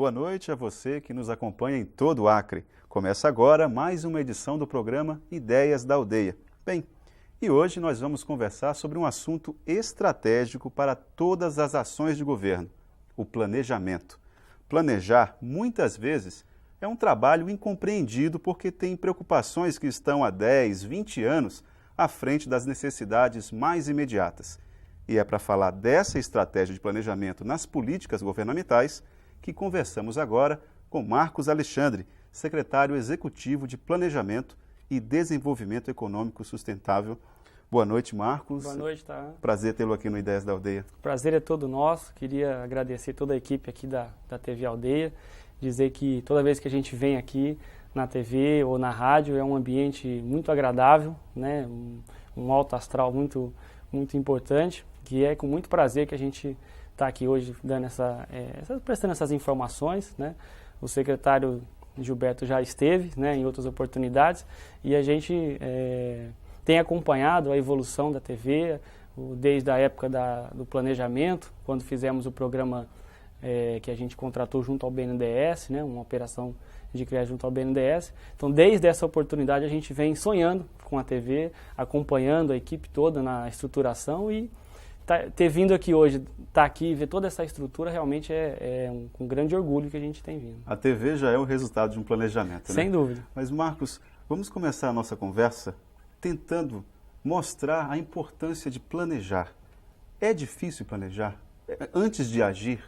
boa noite a você que nos acompanha em todo o Acre. Começa agora mais uma edição do programa Ideias da Aldeia. Bem, e hoje nós vamos conversar sobre um assunto estratégico para todas as ações de governo, o planejamento. Planejar, muitas vezes, é um trabalho incompreendido porque tem preocupações que estão há 10, 20 anos à frente das necessidades mais imediatas. E é para falar dessa estratégia de planejamento nas políticas governamentais que conversamos agora com Marcos Alexandre, secretário executivo de Planejamento e Desenvolvimento Econômico Sustentável. Boa noite, Marcos. Boa noite, tá? Prazer tê-lo aqui no Ideias da Aldeia. Prazer é todo nosso. Queria agradecer toda a equipe aqui da TV Aldeia, dizer que toda vez que a gente vem aqui na TV ou na rádio é um ambiente muito agradável, né? Um alto astral muito importante, que é com muito prazer que a gente está aqui hoje dando prestando essas informações, né? O secretário Gilberto já esteve, né, em outras oportunidades e a gente tem acompanhado a evolução da TV desde a época do planejamento, quando fizemos o programa que a gente contratou junto ao BNDES, né, uma operação de criar junto ao BNDES. Então, desde essa oportunidade, a gente vem sonhando com a TV, acompanhando a equipe toda na estruturação e ter vindo aqui hoje, estar aqui e ver toda essa estrutura, realmente com grande orgulho que a gente tem vindo. A TV já é o resultado de um planejamento, né? Sem dúvida. Mas, Marcos, vamos começar a nossa conversa tentando mostrar a importância de planejar. É difícil planejar? Antes de agir,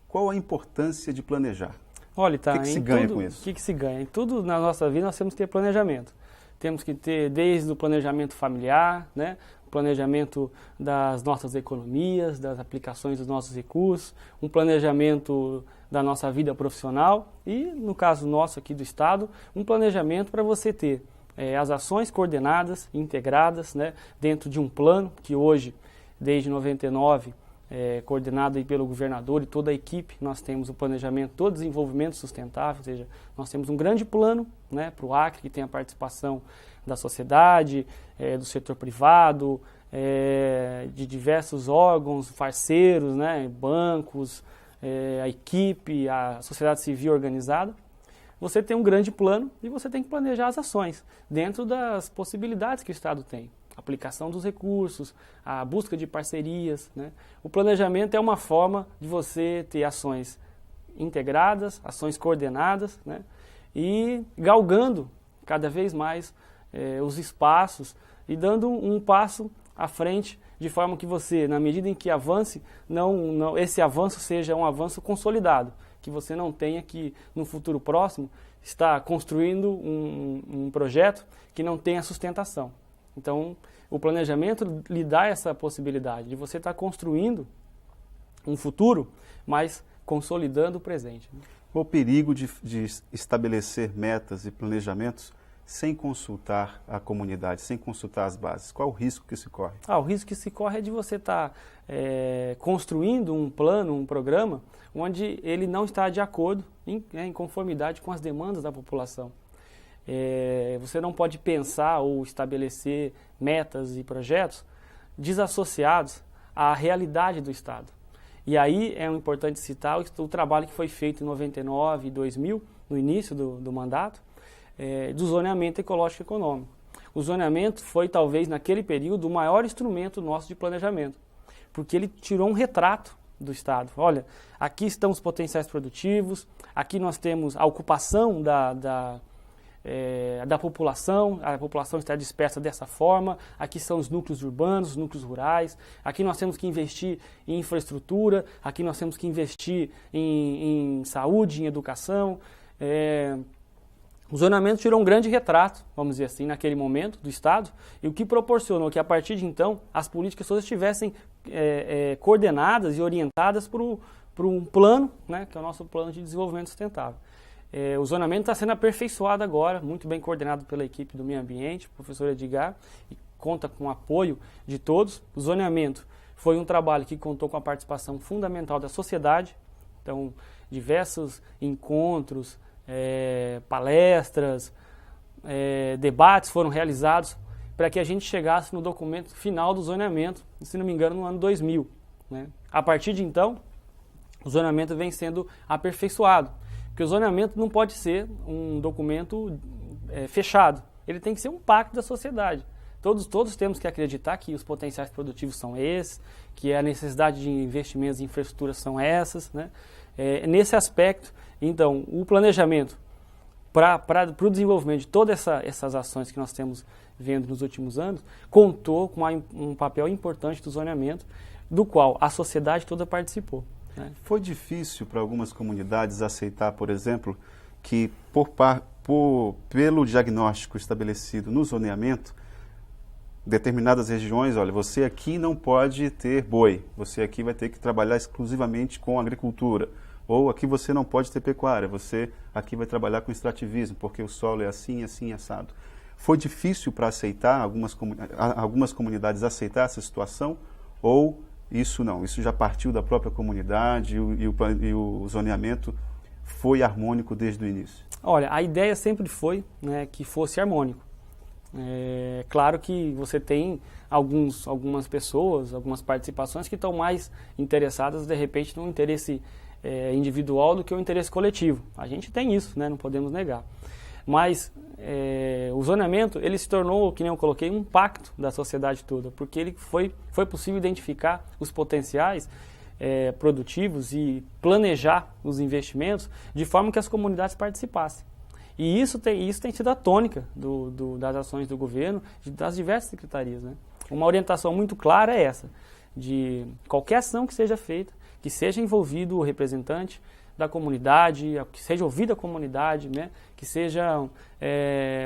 qual a importância de planejar? Olha, tá, o que se ganha com isso? O que se ganha? Em tudo na nossa vida nós temos que ter planejamento. Temos que ter desde o planejamento familiar, né? Planejamento das nossas economias, das aplicações dos nossos recursos, um planejamento da nossa vida profissional e, no caso nosso aqui do Estado, um planejamento para você ter as ações coordenadas, integradas, né, dentro de um plano que hoje, desde 99, coordenado aí pelo governador e toda a equipe, nós temos o planejamento do desenvolvimento sustentável, ou seja, nós temos um grande plano, né, para o Acre, que tem a participação da sociedade, do setor privado, de diversos órgãos, parceiros, né, bancos, a equipe, a sociedade civil organizada. Você tem um grande plano e você tem que planejar as ações dentro das possibilidades que o Estado tem. A aplicação dos recursos, a busca de parcerias, né? O planejamento é uma forma de você ter ações integradas, ações coordenadas, né? E galgando cada vez mais os espaços e dando um passo à frente de forma que você, na medida em que avance, esse avanço seja um avanço consolidado, que você não tenha que, no futuro próximo, estar construindo um projeto que não tenha sustentação. Então, o planejamento lhe dá essa possibilidade de você estar construindo um futuro, mas consolidando o presente. O perigo de estabelecer metas e planejamentos sem consultar a comunidade, sem consultar as bases. Qual o risco que se corre? O risco que se corre é de você estar construindo um plano, um programa, onde ele não está de acordo, em conformidade com as demandas da população. Você não pode pensar ou estabelecer metas e projetos desassociados à realidade do Estado. E aí é importante citar o trabalho que foi feito em 99 e 2000, no início do mandato, do zoneamento ecológico e econômico. O zoneamento foi, talvez, naquele período, o maior instrumento nosso de planejamento, porque ele tirou um retrato do Estado. Olha, aqui estão os potenciais produtivos, aqui nós temos a ocupação da população, a população está dispersa dessa forma, aqui são os núcleos urbanos, os núcleos rurais, aqui nós temos que investir em infraestrutura, aqui nós temos que investir em saúde, em educação. O zoneamento tirou um grande retrato, vamos dizer assim, naquele momento do Estado, e o que proporcionou que, a partir de então, as políticas todas estivessem coordenadas e orientadas por um plano, né, que é o nosso plano de desenvolvimento sustentável. O zoneamento está sendo aperfeiçoado agora, muito bem coordenado pela equipe do meio ambiente, o professor Edgar, e conta com o apoio de todos. O zoneamento foi um trabalho que contou com a participação fundamental da sociedade, então diversos encontros, palestras, debates foram realizados para que a gente chegasse no documento final do zoneamento, se não me engano, no ano 2000. Né? A partir de então, o zoneamento vem sendo aperfeiçoado. Porque o zoneamento não pode ser um documento fechado, ele tem que ser um pacto da sociedade. Todos temos que acreditar que os potenciais produtivos são esses, que a necessidade de investimentos em infraestrutura são essas, né? Nesse aspecto, então, o planejamento para o desenvolvimento de todas essas ações que nós temos vendo nos últimos anos, contou com um papel importante do zoneamento, do qual a sociedade toda participou, né? Foi difícil para algumas comunidades aceitar, por exemplo, que pelo diagnóstico estabelecido no zoneamento, determinadas regiões, olha, você aqui não pode ter boi, você aqui vai ter que trabalhar exclusivamente com agricultura, ou aqui você não pode ter pecuária, você aqui vai trabalhar com extrativismo, porque o solo é assim, assim, assado. Foi difícil para aceitar, algumas comunidades aceitar essa situação, ou isso não, isso já partiu da própria comunidade e o zoneamento foi harmônico desde o início? Olha, a ideia sempre foi, né, que fosse harmônico. Claro que você tem algumas pessoas, algumas participações que estão mais interessadas, de repente, no interesse individual do que o interesse coletivo. A gente tem isso, né? Não podemos negar. Mas o zoneamento, ele se tornou, que nem eu coloquei, um pacto da sociedade toda, porque ele foi possível identificar os potenciais produtivos e planejar os investimentos de forma que as comunidades participassem. E isso tem sido a tônica das ações do governo, das diversas secretarias, né? Uma orientação muito clara é essa, de qualquer ação que seja feita, que seja envolvido o representante da comunidade, que seja ouvida a comunidade, né? Que sejam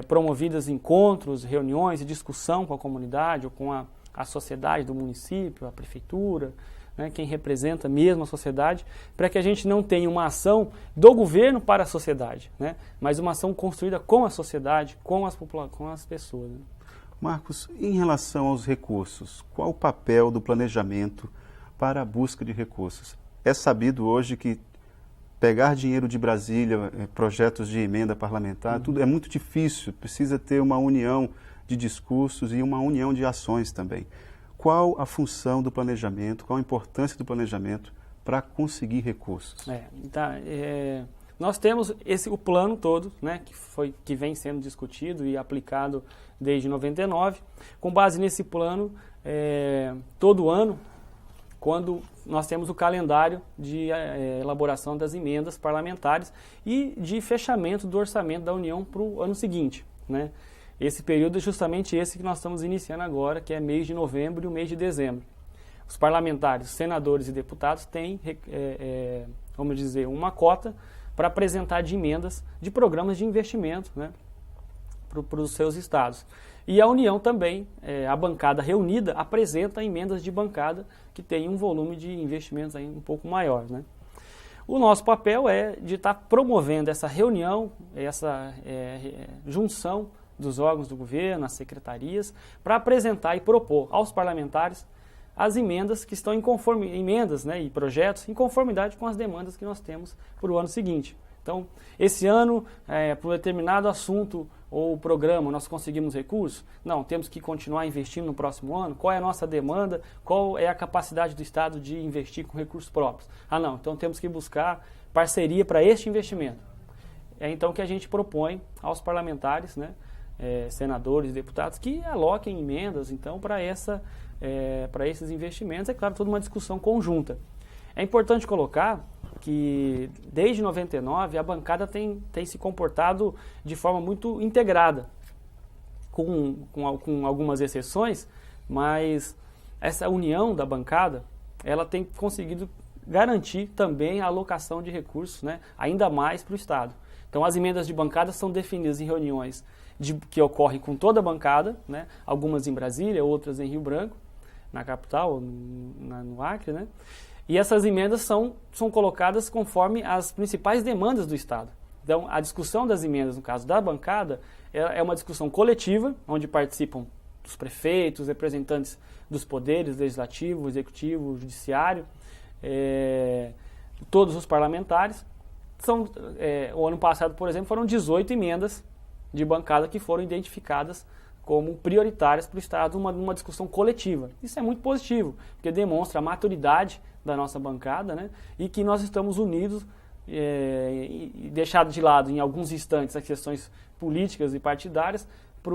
promovidas encontros, reuniões e discussão com a comunidade ou com a sociedade do município, a prefeitura, né, quem representa mesmo a sociedade, para que a gente não tenha uma ação do governo para a sociedade, né, mas uma ação construída com a sociedade, com as pessoas. Né. Marcos, em relação aos recursos, qual o papel do planejamento para a busca de recursos? É sabido hoje que pegar dinheiro de Brasília, projetos de emenda parlamentar, tudo é muito difícil, precisa ter uma união de discursos e uma união de ações também. Qual a função do planejamento, qual a importância do planejamento para conseguir recursos? Nós temos o plano todo, né, que vem sendo discutido e aplicado desde 99. Com base nesse plano, todo ano, quando nós temos o calendário de elaboração das emendas parlamentares e de fechamento do orçamento da União para o ano seguinte, né? Esse período é justamente esse que nós estamos iniciando agora, que é mês de novembro e o mês de dezembro. Os parlamentares, senadores e deputados têm, vamos dizer, uma cota para apresentar de emendas de programas de investimento, né, para os seus estados. E a União também, a bancada reunida, apresenta emendas de bancada que tem um volume de investimentos aí um pouco maior, né. O nosso papel é de estar promovendo essa reunião, essa junção dos órgãos do governo, as secretarias, para apresentar e propor aos parlamentares as emendas que estão emendas, né, e projetos em conformidade com as demandas que nós temos para o ano seguinte. Então, esse ano, por determinado assunto ou programa, nós conseguimos recursos? Não, temos que continuar investindo no próximo ano? Qual é a nossa demanda? Qual é a capacidade do Estado de investir com recursos próprios? Não, então temos que buscar parceria para este investimento. É então que a gente propõe aos parlamentares, né, senadores e deputados que aloquem emendas então para esses investimentos. É claro, toda uma discussão conjunta. É importante colocar que desde 99 a bancada tem se comportado de forma muito integrada, com algumas exceções, mas essa união da bancada ela tem conseguido garantir também a alocação de recursos, né, ainda mais para o Estado. Então as emendas de bancada são definidas em reuniões que ocorrem com toda a bancada, né? Algumas em Brasília, outras em Rio Branco, na capital, no Acre, né? E essas emendas são colocadas conforme as principais demandas do Estado. Então, a discussão das emendas, no caso da bancada, é uma discussão coletiva, onde participam os prefeitos, representantes dos poderes, legislativo, executivo, judiciário, todos os parlamentares. O ano passado, por exemplo, foram 18 emendas de bancada que foram identificadas como prioritárias para o Estado numa discussão coletiva. Isso é muito positivo, porque demonstra a maturidade da nossa bancada, né? E que nós estamos unidos e deixado de lado em alguns instantes as questões políticas e partidárias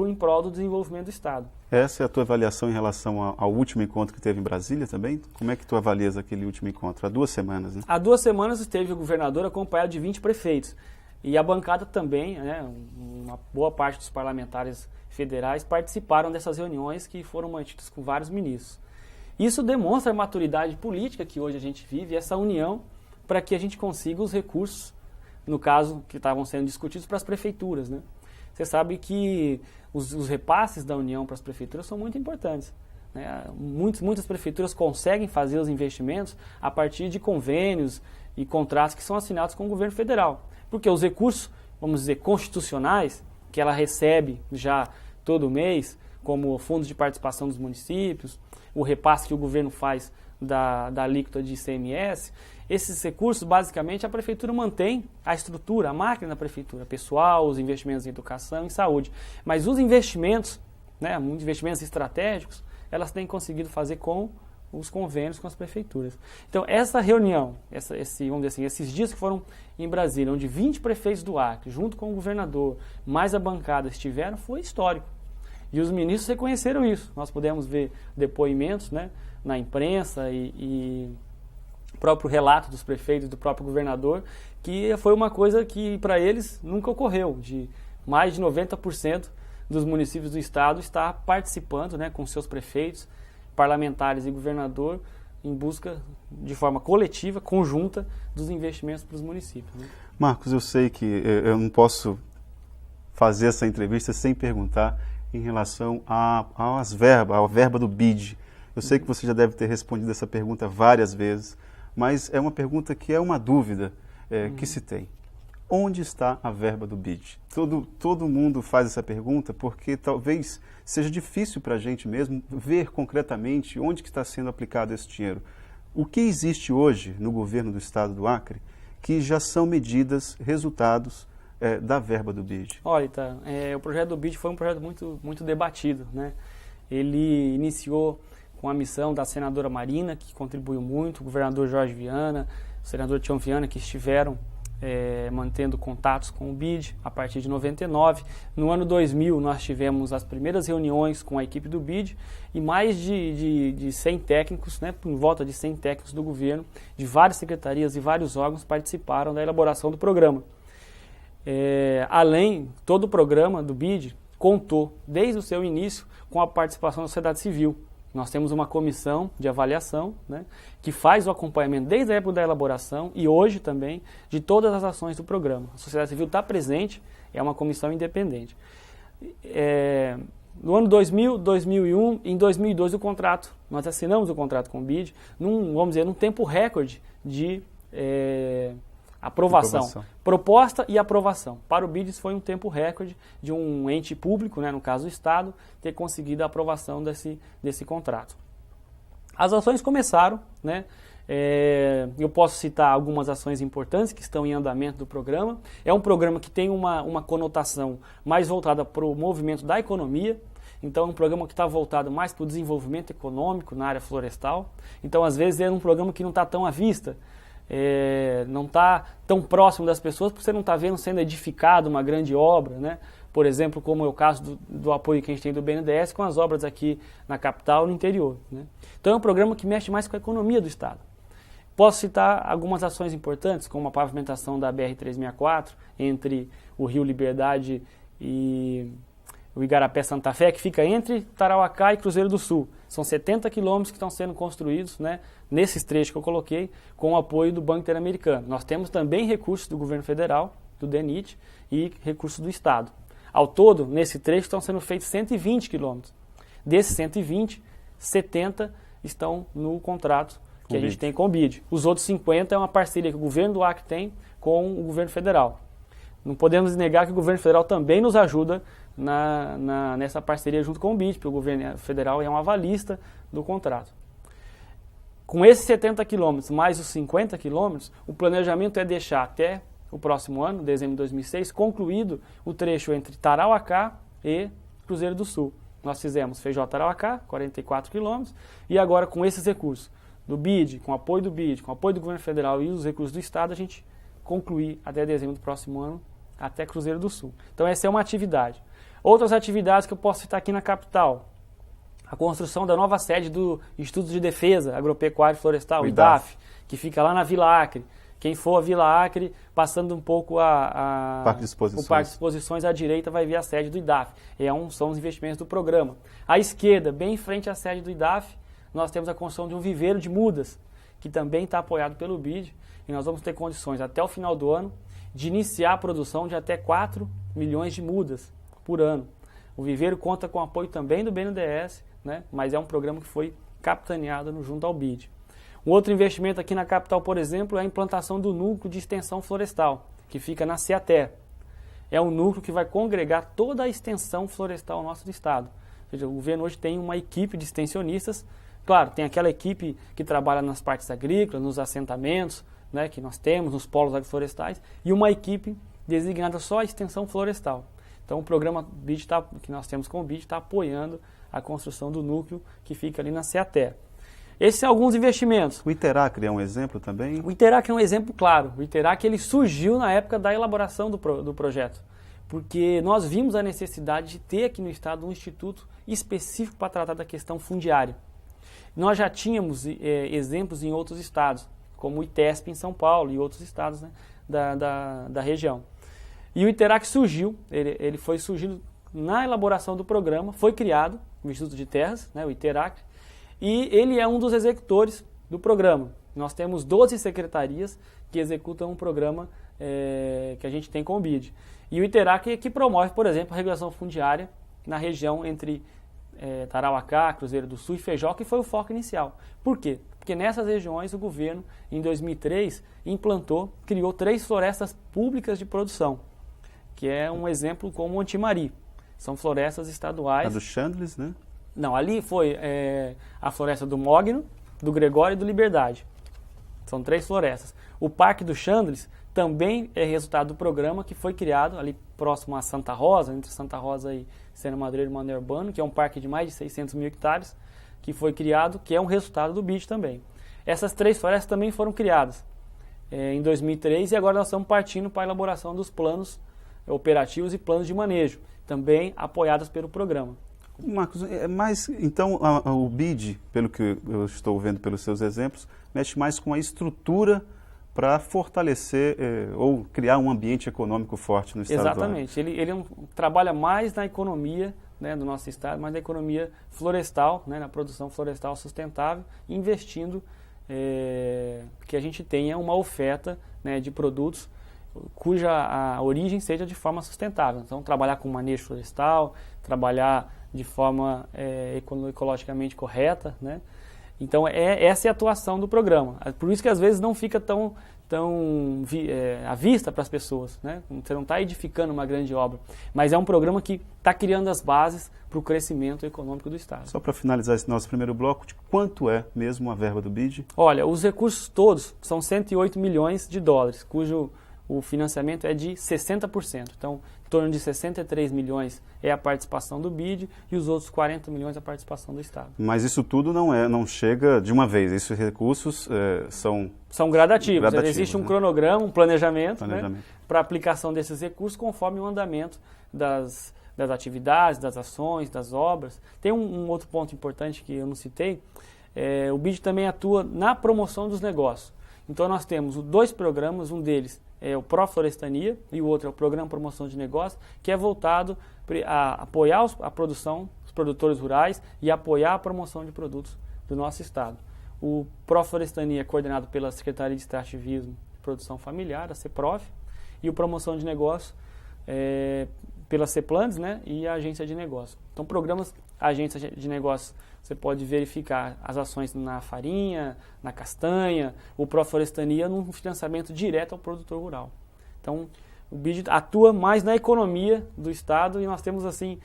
em prol do desenvolvimento do Estado. Essa é a tua avaliação em relação ao último encontro que teve em Brasília também? Como é que tu avalias aquele último encontro? Há 2 semanas, né? Há 2 semanas esteve o governador acompanhado de 20 prefeitos. E a bancada também, né, uma boa parte dos parlamentares federais participaram dessas reuniões que foram mantidas com vários ministros. Isso demonstra a maturidade política que hoje a gente vive, essa união para que a gente consiga os recursos, no caso que estavam sendo discutidos, para as prefeituras, né? Você sabe que os repasses da União para as prefeituras são muito importantes, né? Muitas prefeituras conseguem fazer os investimentos a partir de convênios e contratos que são assinados com o governo federal. Porque os recursos, vamos dizer, constitucionais, que ela recebe já todo mês, como fundos de participação dos municípios, o repasse que o governo faz da alíquota de ICMS, esses recursos, basicamente, a prefeitura mantém a estrutura, a máquina da prefeitura, pessoal, os investimentos em educação e saúde. Mas os investimentos, né, investimentos estratégicos, elas têm conseguido fazer com os convênios com as prefeituras. Então, essa reunião, vamos dizer assim, esses dias que foram em Brasília, onde 20 prefeitos do Acre, junto com o governador, mais a bancada estiveram, foi histórico. E os ministros reconheceram isso. Nós pudemos ver depoimentos, né, na imprensa e próprio relato dos prefeitos, do próprio governador, que foi uma coisa que para eles nunca ocorreu, de mais de 90% dos municípios do estado estar participando, né, com seus prefeitos, parlamentares e governador em busca, de forma coletiva, conjunta, dos investimentos para os municípios, né? Marcos, eu sei que eu não posso fazer essa entrevista sem perguntar em relação à verba do BID. Eu sei que você já deve ter respondido essa pergunta várias vezes, mas é uma pergunta que é uma dúvida que se tem. Onde está a verba do BID? Todo mundo faz essa pergunta porque talvez seja difícil para a gente mesmo ver concretamente onde que está sendo aplicado esse dinheiro. O que existe hoje no governo do estado do Acre que já são medidas, resultados da verba do BID? Olha, tá, o projeto do BID foi um projeto muito debatido, né? Ele iniciou com a missão da senadora Marina, que contribuiu muito, o governador Jorge Viana, o senador Tião Viana, que estiveram mantendo contatos com o BID a partir de 99. No ano 2000, nós tivemos as primeiras reuniões com a equipe do BID e mais de 100 técnicos, né, por volta de 100 técnicos do governo, de várias secretarias e vários órgãos participaram da elaboração do programa. Além, todo o programa do BID contou, desde o seu início, com a participação da sociedade civil. Nós temos uma comissão de avaliação, né, que faz o acompanhamento desde a época da elaboração e hoje também de todas as ações do programa. A sociedade civil está presente, é uma comissão independente. No ano 2000, 2001, em 2002 o contrato, nós assinamos o contrato com o BID, num tempo recorde de aprovação. Proposta e aprovação. Para o BID isso foi um tempo recorde de um ente público, né, no caso o Estado, ter conseguido a aprovação desse contrato. As ações começaram, né, eu posso citar algumas ações importantes que estão em andamento do programa. É um programa que tem uma conotação mais voltada para o movimento da economia. Então é um programa que está voltado mais para o desenvolvimento econômico na área florestal. Então às vezes é um programa que não está tão à vista, não está tão próximo das pessoas, porque você não está vendo sendo edificada uma grande obra, né? Por exemplo, como é o caso do apoio que a gente tem do BNDES com as obras aqui na capital e no interior, né? Então é um programa que mexe mais com a economia do Estado. Posso citar algumas ações importantes, como a pavimentação da BR-364 entre o Rio Liberdade e o Igarapé-Santa Fé, que fica entre Tarauacá e Cruzeiro do Sul. São 70 quilômetros que estão sendo construídos, né, nesses trechos que eu coloquei, com o apoio do Banco Interamericano. Nós temos também recursos do governo federal, do DENIT, e recursos do Estado. Ao todo, nesse trecho, estão sendo feitos 120 quilômetros. Desses 120, 70 estão no contrato que a gente tem com o BID. Os outros 50 é uma parceria que o governo do Acre tem com o governo federal. Não podemos negar que o governo federal também nos ajuda nessa parceria junto com o BID, porque o governo federal é um avalista do contrato. Com esses 70 quilômetros mais os 50 quilômetros, o planejamento é deixar até o próximo ano, dezembro de 2006, concluído o trecho entre Tarauacá e Cruzeiro do Sul. Nós fizemos Feijó-Tarauacá, 44 quilômetros, e agora com esses recursos do BID, com apoio do BID, com apoio do governo federal e os recursos do Estado, a gente concluir até dezembro do próximo ano, até Cruzeiro do Sul. Então essa é uma atividade. Outras atividades que eu posso citar aqui na capital: a construção da nova sede do Instituto de Defesa Agropecuária e Florestal, o IDAF, que fica lá na Vila Acre. Quem for a Vila Acre, passando um pouco o Parque de Exposições à direita, vai ver a sede do IDAF. São os investimentos do programa. À esquerda, bem em frente à sede do IDAF, nós temos a construção de um viveiro de mudas, que também está apoiado pelo BID, e nós vamos ter condições até o final do ano de iniciar a produção de até 4 milhões de mudas por ano. O viveiro conta com apoio também do BNDES, né, mas é um programa que foi capitaneado junto ao BID. Um outro investimento aqui na capital, por exemplo, é a implantação do núcleo de extensão florestal, que fica na CEATER. É um núcleo que vai congregar toda a extensão florestal nosso do estado. Ou seja, o governo hoje tem uma equipe de extensionistas. Claro, tem aquela equipe que trabalha nas partes agrícolas, nos assentamentos, né, que nós temos, nos polos agroflorestais, e uma equipe designada só à extensão florestal. Então o programa BID que nós temos com o BID está apoiando a construção do núcleo que fica ali na CEATER. Esses são alguns investimentos. O Iteracre é um exemplo também? O Iteracre é um exemplo claro. O Iteracre ele surgiu na época da elaboração do projeto, porque nós vimos a necessidade de ter aqui no estado um instituto específico para tratar da questão fundiária. Nós já tínhamos exemplos em outros estados, como o ITESP em São Paulo e outros estados, né, da região. E o Iteracre surgiu, ele foi surgindo na elaboração do programa, foi criado o Instituto de Terras, né, o Iteracre, e ele é um dos executores do programa. Nós temos 12 secretarias que executam um programa que a gente tem com o BID. E o Iteracre que promove, por exemplo, a regulação fundiária na região entre Tarauacá, Cruzeiro do Sul e Feijó, que foi o foco inicial. Por quê? Porque nessas regiões o governo, em 2003, criou 3 florestas públicas de produção, que é um exemplo como o Antimari. São florestas estaduais. A do Chandlis, né? Não, ali foi a floresta do Mogno, do Gregório e do Liberdade. São 3 florestas. O Parque do Chandlis também é resultado do programa que foi criado ali próximo a Santa Rosa, entre Santa Rosa e Sena Madreira e Mané Urbano, que é um parque de mais de 600 mil hectares, que foi criado, que é um resultado do BID também. Essas 3 florestas também foram criadas em 2003 e agora nós estamos partindo para a elaboração dos planos operativos e planos de manejo, também apoiados pelo programa. Marcos, mas então o BID, pelo que eu estou vendo pelos seus exemplos, mexe mais com a estrutura para fortalecer ou criar um ambiente econômico forte no estado. Exatamente. Ele trabalha mais na economia, né, do nosso estado, mais na economia florestal, né, na produção florestal sustentável, investindo que a gente tenha uma oferta, né, de produtos cuja a origem seja de forma sustentável. Então, trabalhar com manejo florestal, trabalhar de forma ecologicamente correta, né? Então, essa é a atuação do programa. Por isso que às vezes não fica tão à vista para as pessoas, né? Você não está edificando uma grande obra, mas é um programa que está criando as bases para o crescimento econômico do estado. Só para finalizar esse nosso primeiro bloco, de quanto é mesmo a verba do BID? Olha, os recursos todos são 108 milhões de dólares, cujo o financiamento é de 60%. Então, em torno de 63 milhões é a participação do BID e os outros 40 milhões a participação do Estado. Mas isso tudo não chega de uma vez. Esses recursos são gradativos. Existe um, né, cronograma, um planejamento. Né, para a aplicação desses recursos conforme o andamento das atividades, das ações, das obras. Tem um outro ponto importante que eu não citei. O BID também atua na promoção dos negócios. Então, nós temos 2 programas, um deles é o Pró-Florestania e o outro é o Programa Promoção de Negócios, que é voltado a apoiar a produção, os produtores rurais e apoiar a promoção de produtos do nosso estado. O Pró-Florestania é coordenado pela Secretaria de Extrativismo e Produção Familiar, a CEPROF, e o Promoção de Negócios pela CEPLANDES, né, e a Agência de Negócios. Então, programas, agência de negócios, você pode verificar as ações na farinha, na castanha, o Pró-Florestania num financiamento direto ao produtor rural. Então, o BID atua mais na economia do estado e nós temos assim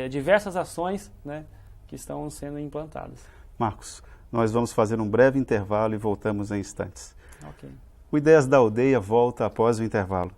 diversas ações, né, que estão sendo implantadas. Marcos, nós vamos fazer um breve intervalo e voltamos em instantes. Ok. O Ideias da Aldeia volta após o intervalo.